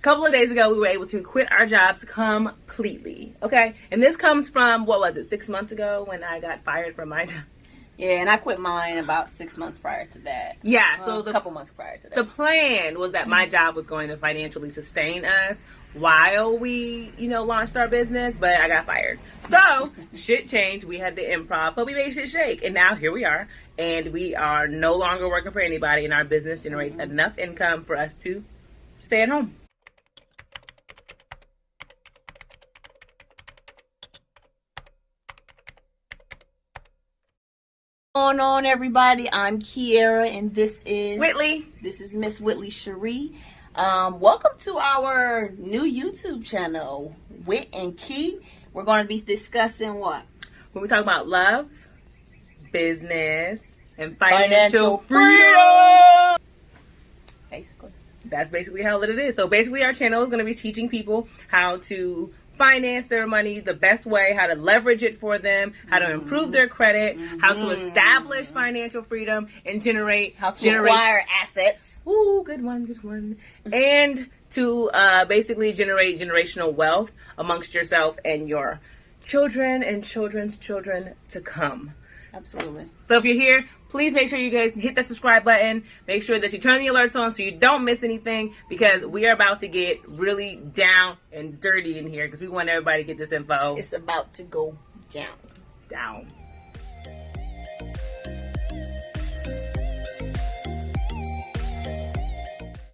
couple of days ago, we were able to quit our jobs completely. Okay? And this comes from, 6 months ago when I got fired from my job. Yeah, and I quit mine about 6 months prior to that. Yeah, a couple months prior to that. The plan was that my job was going to financially sustain us while we, launched our business, but I got fired. So, shit changed. We had to improv, but we made shit shake. And now here we are. And we are no longer working for anybody, and our business generates enough income for us to stay at home. What's going on, everybody? I'm Kiera, and this is Whitley. This is Miss Whitley Cherie. Welcome to our new YouTube channel, Whit and Key. We're going to be discussing what? When we talk about love, business, and financial freedom. Basically. That's basically how it is. So basically our channel is going to be teaching people how to finance their money the best way, how to leverage it for them, how to improve their credit, how to establish financial freedom and generate acquire assets. Ooh, good one. And to basically generate generational wealth amongst yourself and your children and children's children to come. Absolutely. So if you're here, please make sure you guys hit that subscribe button. Make sure that you turn the alerts on so you don't miss anything, because we are about to get really down and dirty in here because we want everybody to get this info. It's about to go down. Down.